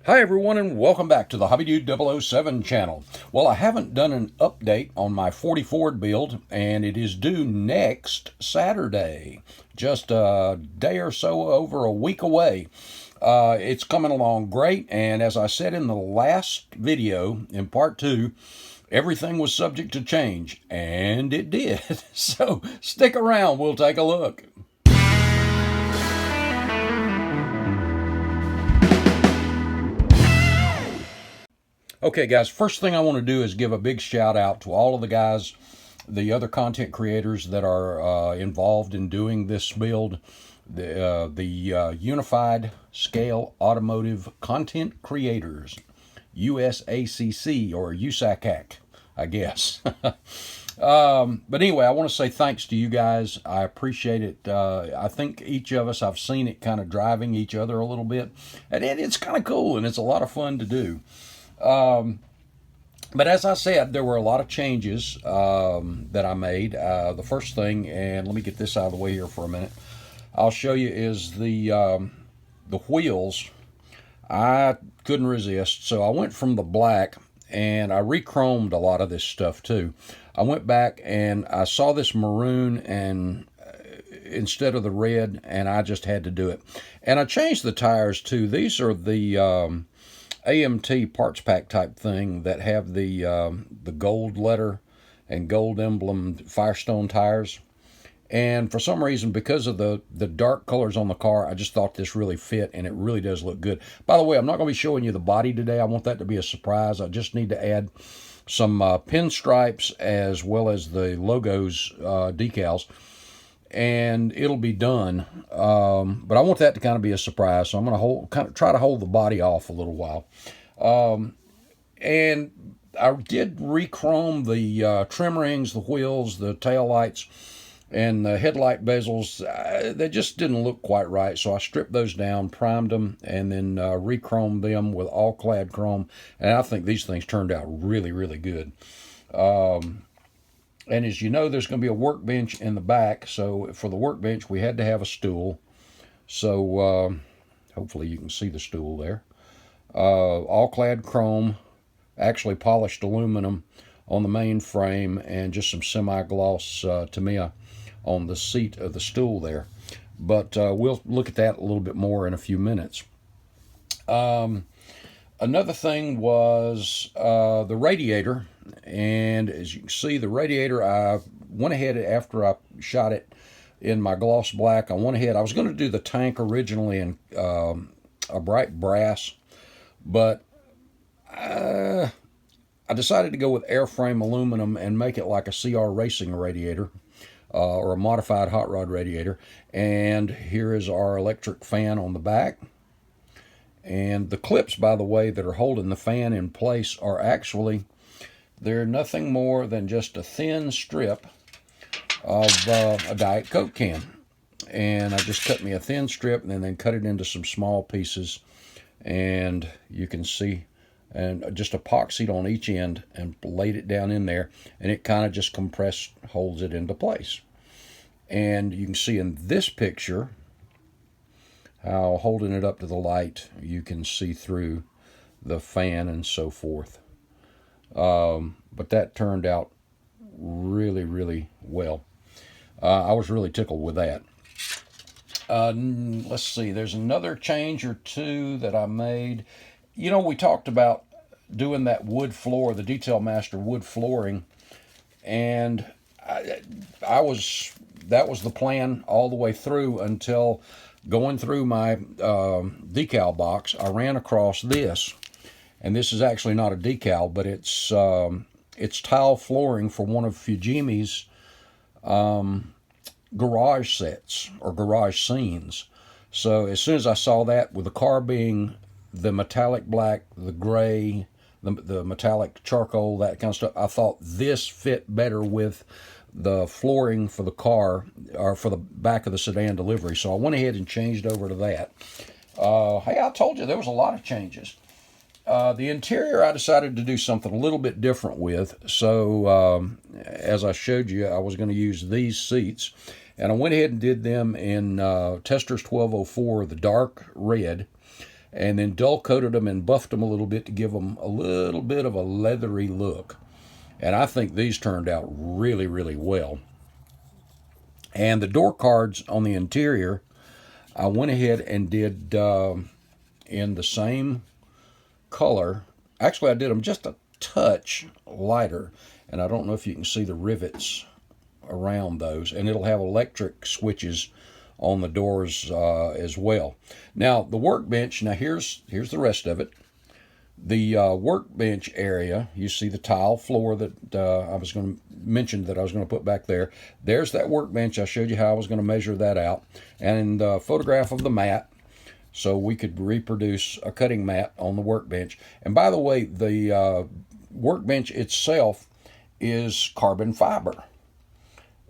Hi everyone, and welcome back to the Hobby Dude 007 channel. Well, I haven't done an update on my 40 Ford build, and it is due next Saturday, just a day or so over a week away. It's coming along great, and as I said in the last video, in part 2, everything was subject to change, and it did. So stick around, we'll take a look. Okay guys, first thing I want to do is give a big shout out to all of the guys, the other content creators that are involved in doing this build, the Unified Scale Automotive Content Creators, USACC or USACAC, I guess. But anyway, I want to say thanks to you guys. I appreciate it. I think each of us, I've seen it kind of driving each other a little bit, and it's kind of cool, and it's a lot of fun to do. But as I said, there were a lot of changes that I made. The first thing, and let me get this out of the way here for a minute, I'll show you, is the wheels. I couldn't resist, so I went from the black, and I re-chromed a lot of this stuff too. I went back and I saw this maroon and instead of the red, and I just had to do it. And I changed the tires too. These are the AMT parts pack type thing that have the gold letter and gold emblem Firestone tires. And for some reason, because of the dark colors on the car, I just thought this really fit, and it really does look good. By the way, I'm not going to be showing you the body today. I want that to be a surprise. I just need to add some pinstripes as well as the logos decals, and it'll be done. But I want that to kind of be a surprise, so I'm going to try to hold the body off a little while. And I did re-chrome the trim rings, the wheels, the tail lights, and the headlight bezels. They just didn't look quite right, so I stripped those down, primed them, and then re-chromed them with all clad chrome. And I think these things turned out really, really good. And as you know, there's going to be a workbench in the back. So for the workbench, we had to have a stool. So hopefully you can see the stool there. All clad chrome, actually polished aluminum on the main frame, and just some semi-gloss Tamiya on the seat of the stool there. But we'll look at that a little bit more in a few minutes. Another thing was the radiator. And as you can see, the radiator, I went ahead after I shot it in my gloss black. I was going to do the tank originally in a bright brass, but I decided to go with airframe aluminum and make it like a CR racing radiator or a modified hot rod radiator. And here is our electric fan on the back. And the clips, by the way, that are holding the fan in place are actually, they're nothing more than just a thin strip of a Diet Coke can. And I just cut me a thin strip and then cut it into some small pieces. And you can see, and just epoxied on each end and laid it down in there. And it kind of just holds it into place. And you can see in this picture how, holding it up to the light, you can see through the fan and so forth. But that turned out really, really well. I was really tickled with that. Let's see, there's another change or two that I made. You know, we talked about doing that wood floor, the Detail Master wood flooring, and that was the plan all the way through until going through my decal box. I ran across this. And this is actually not a decal, but it's tile flooring for one of Fujimi's garage sets or garage scenes. So as soon as I saw that, with the car being the metallic black, the gray, the metallic charcoal, that kind of stuff, I thought this fit better with the flooring for the car, or for the back of the sedan delivery. So I went ahead and changed over to that. Hey, I told you there was a lot of changes. The interior, I decided to do something a little bit different with. So as I showed you, I was going to use these seats, and I went ahead and did them in Testors 1204, the dark red, and then dull coated them and buffed them a little bit to give them a little bit of a leathery look. And I think these turned out really, really well. And the door cards on the interior, I went ahead and did in the same color. Actually, I did them just a touch lighter, and I don't know if you can see the rivets around those, and it'll have electric switches on the doors as well. Now the workbench, now here's the rest of it. The workbench area, you see the tile floor that I was going to mention that I was going to put back there. There's that workbench. I showed you how I was going to measure that out, and a photograph of the mat, so we could reproduce a cutting mat on the workbench. And by the way, the workbench itself is carbon fiber.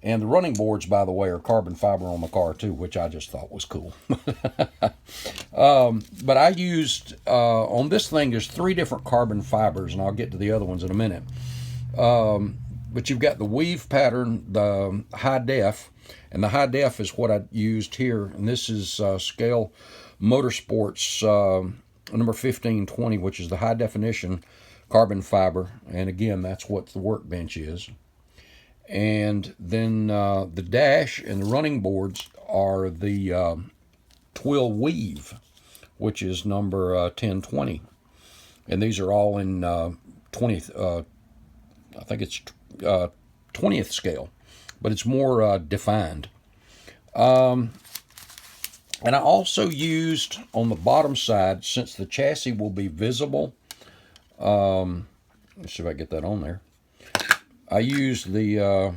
And the running boards, by the way, are carbon fiber on the car too, which I just thought was cool. But I used, on this thing, there's 3 different carbon fibers, and I'll get to the other ones in a minute. But you've got the weave pattern, the high def, and the high def is what I used here. And this is Scale Motorsports number 1520, which is the high definition carbon fiber. And again, that's what the workbench is. And then the dash and the running boards are the twill weave, which is number 1020. And these are all in 20th, I think it's 20th scale, but it's more defined. And I also used on the bottom side, since the chassis will be visible, let's see if I get that on there. I used the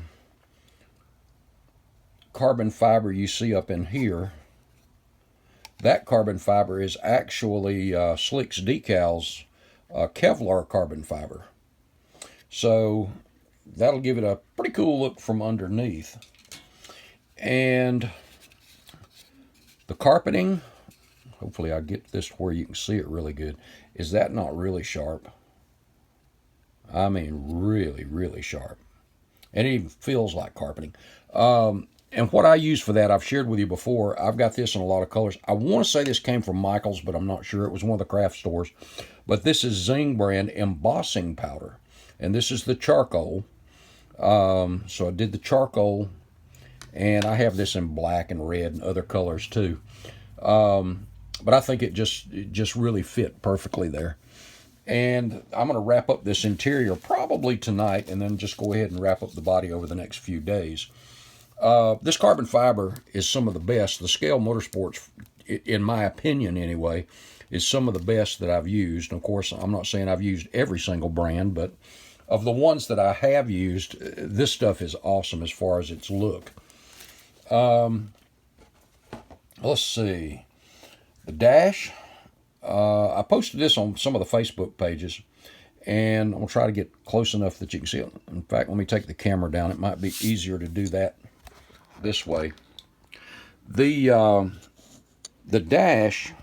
carbon fiber you see up in here. That carbon fiber is actually Slick's Decals Kevlar carbon fiber. So that'll give it a pretty cool look from underneath. And the carpeting, hopefully I get this where you can see it really good. Is that not really sharp? I mean, really, really sharp. And it even feels like carpeting. And what I use for that, I've shared with you before. I've got this in a lot of colors. I want to say this came from Michael's, but I'm not sure. It was one of the craft stores. But this is Zing brand embossing powder. And this is the charcoal. So I did the charcoal. And I have this in black and red and other colors too. But I think it just really fit perfectly there. And I'm going to wrap up this interior probably tonight, and then just go ahead and wrap up the body over the next few days. This carbon fiber is some of the best. The Scale Motorsports, in my opinion anyway, is some of the best that I've used. And of course, I'm not saying I've used every single brand, but of the ones that I have used, this stuff is awesome as far as its look. Let's see. The dash. I posted this on some of the Facebook pages, and I'm going to try to get close enough that you can see it. In fact, let me take the camera down. It might be easier to do that this way. The dash,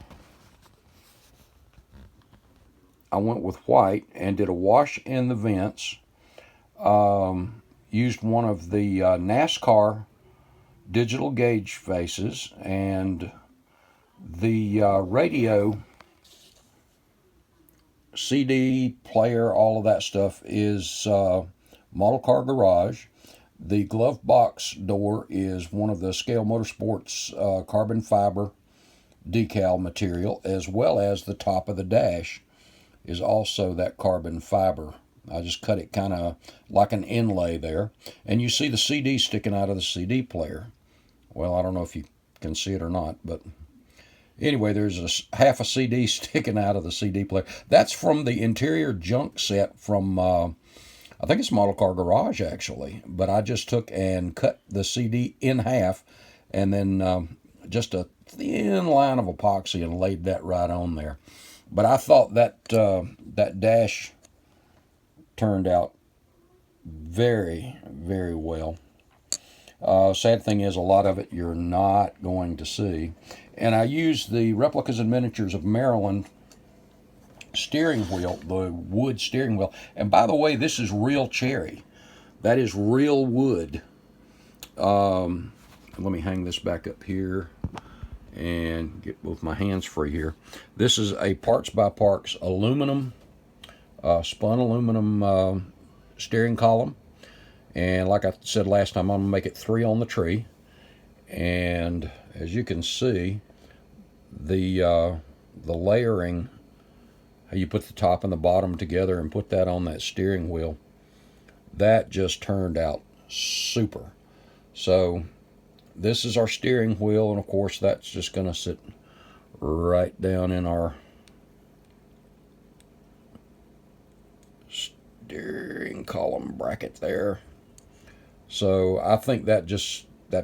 I went with white and did a wash in the vents. Used one of the NASCAR digital gauge faces, and the radio, CD player, all of that stuff is Model Car Garage. The glove box door is one of the Scale Motorsports carbon fiber decal material, as well as the top of the dash is also that carbon fiber. I just cut it kind of like an inlay there. And you see the CD sticking out of the CD player. Well, I don't know if you can see it or not, but anyway, there's half a CD sticking out of the CD player. That's from the interior junk set from, I think it's Model Car Garage, actually. But I just took and cut the CD in half, and then just a thin line of epoxy and laid that right on there. But I thought that that dash turned out very, very well. Sad thing is, a lot of it you're not going to see. And I used the Replicas and Miniatures of Maryland steering wheel, the wood steering wheel. And by the way, this is real cherry. That is real wood. Let me hang this back up here. and get both my hands free here. This is a parts by parts aluminum, spun aluminum steering column. And like I said last time, I'm going to make it 3 on the tree. And as you can see, the layering, how you put the top and the bottom together and put that on that steering wheel, that just turned out super. So this is our steering wheel, and of course that's just going to sit right down in our steering column bracket there. So I think that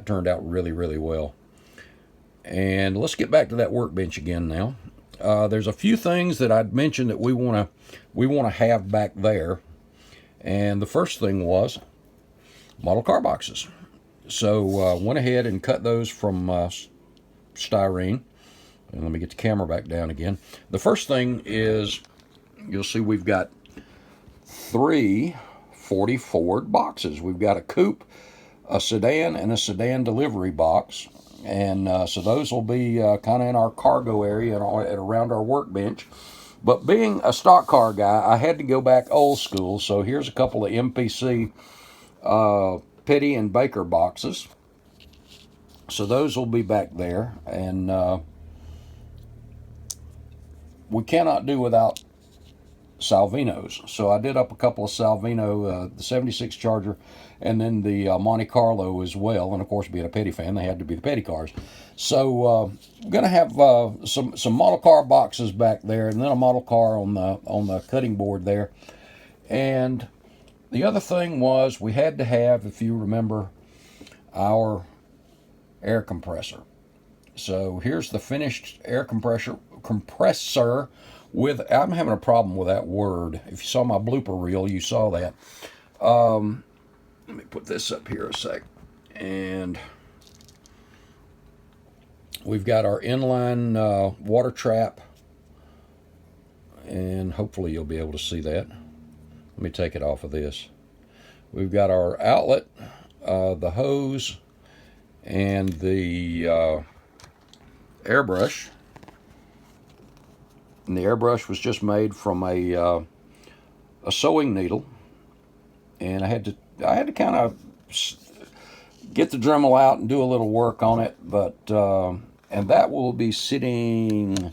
turned out really, really well. And let's get back to that workbench again now. There's a few things that I'd mentioned that we want to have back there. And the first thing was model car boxes. So went ahead and cut those from styrene. And let me get the camera back down again. The first thing is, you'll see we've got 3 40 Ford boxes. We've got a coupe, a sedan, and a sedan delivery box. And so those will be kind of in our cargo area and around our workbench. But being a stock car guy, I had to go back old school. So here's a couple of MPC Petty and Baker boxes. So those will be back there. And we cannot do without Salvinos. So I did up a couple of Salvino, the 76 Charger, and then the Monte Carlo as well. And of course, being a Petty fan, they had to be the Petty cars. So I'm going to have some model car boxes back there, and then a model car on the cutting board there. And the other thing was, we had to have, if you remember, our air compressor. So here's the finished air compressor with, I'm having a problem with that word. If you saw my blooper reel, you saw that. Let me put this up here a sec. And we've got our inline water trap. And hopefully you'll be able to see that. Let me take it off of this. We've got our outlet, the hose, and the airbrush. And the airbrush was just made from a sewing needle, and I had to kind of get the Dremel out and do a little work on it, but and that will be sitting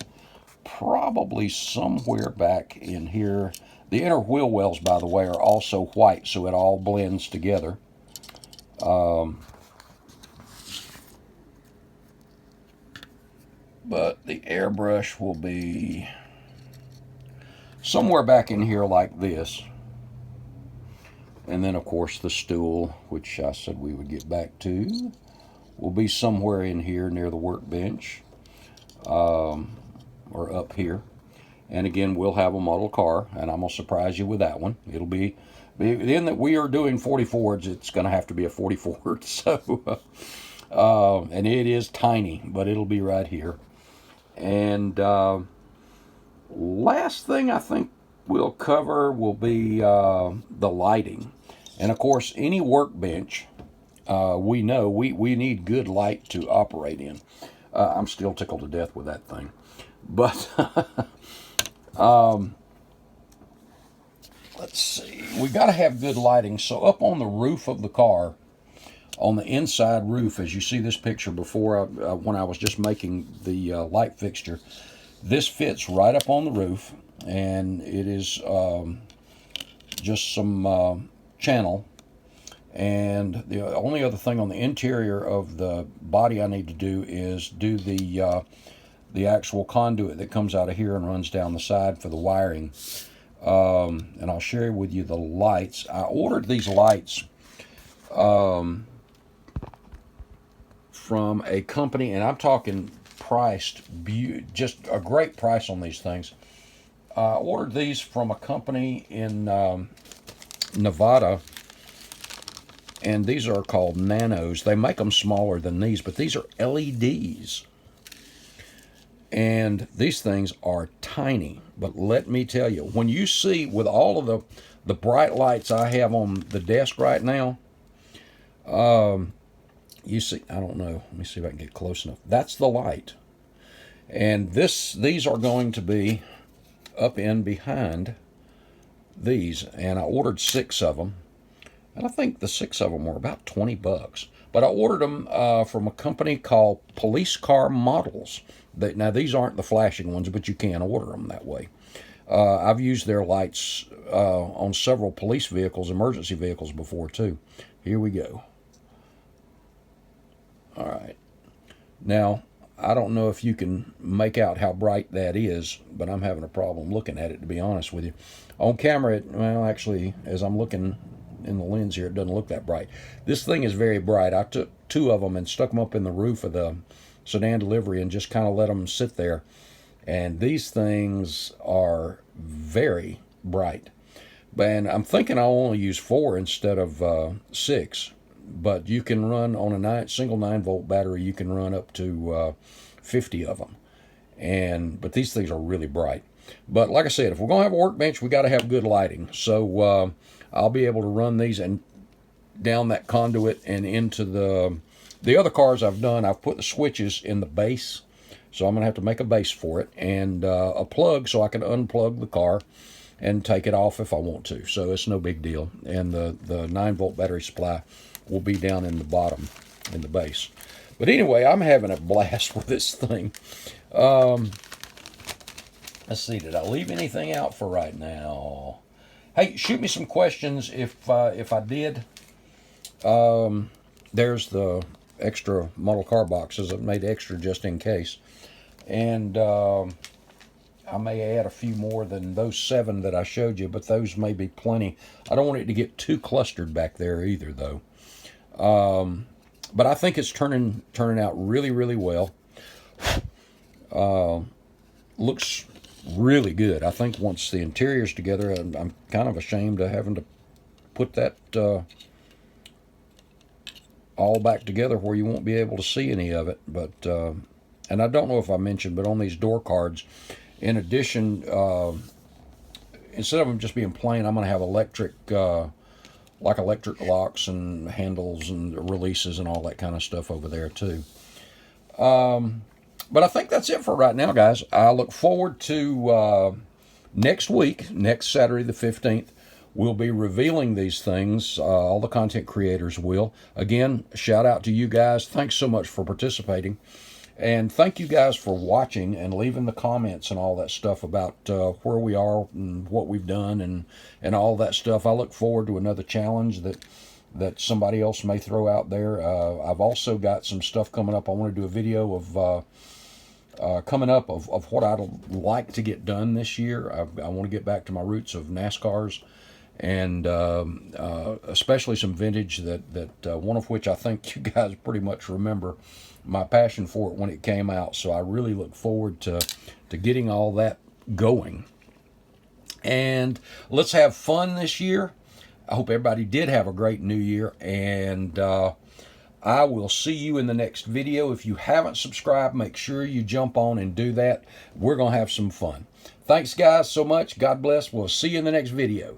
probably somewhere back in here. The inner wheel wells, by the way, are also white, so it all blends together. But the airbrush will be somewhere back in here like this. And then, of course, the stool, which I said we would get back to, will be somewhere in here near the workbench, or up here. And again, we'll have a model car, and I'm going to surprise you with that one. It'll be, in that we are doing 40 Fords, it's going to have to be a 40 Ford. So, and it is tiny, but it'll be right here. And last thing I think we'll cover will be the lighting. And of course, any workbench, we know we need good light to operate in. I'm still tickled to death with that thing. But let's see, we got to have good lighting. So up on the roof of the car, on the inside roof, as you see this picture before, when I was just making the light fixture, this fits right up on the roof, and it is just some channel. And the only other thing on the interior of the body I need to do is do the actual conduit that comes out of here and runs down the side for the wiring. And I'll share with you the lights. I ordered these lights from a company, and I'm talking priced, just a great price on these things. I ordered these from a company in Nevada, and these are called Nanos. They make them smaller than these, but these are LEDs. And these things are tiny, but let me tell you, when you see, with all of the bright lights I have on the desk right now, you see, I don't know, let me see if I can get close enough. That's the light. And these are going to be up in behind these, and I ordered 6 of them, and I think the 6 of them were about $20. But I ordered them from a company called Police Car Models. Now these aren't the flashing ones, but you can order them that way. I've used their lights on several police vehicles, emergency vehicles before too. Here we go. All right. Now, I don't know if you can make out how bright that is, but I'm having a problem looking at it, to be honest with you. On camera, well, actually, as I'm looking in the lens here, it doesn't look that bright. This thing is very bright. I took 2 of them and stuck them up in the roof of the sedan delivery and just kind of let them sit there. And these things are very bright. And I'm thinking I'll only use 4 instead of 6. But you can run on a single 9-volt battery, you can run up to 50 of them. But these things are really bright. But like I said, if we're going to have a workbench, we got to have good lighting. So I'll be able to run these and down that conduit and into the other cars I've done. I've put the switches in the base. So I'm going to have to make a base for it, and a plug so I can unplug the car and take it off if I want to. So it's no big deal. And the 9-volt battery supply will be down in the bottom in the base. But anyway, I'm having a blast with this thing. Let's see, did I leave anything out for right now? Hey, shoot me some questions if I did. There's the extra model car boxes. I've made extra just in case. And I may add a few more than those 7 that I showed you, but those may be plenty. I don't want it to get too clustered back there either, though. But I think it's turning out really, really well. Looks really good. I think once the interior's together, I'm kind of ashamed of having to put that all back together where you won't be able to see any of it. But and I don't know if I mentioned, but on these door cards, in addition, instead of them just being plain, I'm going to have electric locks and handles and releases and all that kind of stuff over there too. But I think that's it for right now, guys. I look forward to next week, next Saturday the 15th. We'll be revealing these things. All the content creators will. Again, shout out to you guys. Thanks so much for participating. And thank you guys for watching and leaving the comments and all that stuff about where we are and what we've done and all that stuff. I look forward to another challenge that somebody else may throw out there. I've also got some stuff coming up. I want to do a video of coming up of what I'd like to get done this year. I want to get back to my roots of NASCARs, and especially some vintage that one of which I think you guys pretty much remember my passion for it when it came out. So I really look forward to getting all that going. And let's have fun this year. I hope everybody did have a great new year, and I will see you in the next video. If you haven't subscribed, make sure you jump on and do that. We're going to have some fun. Thanks, guys, so much. God bless. We'll see you in the next video.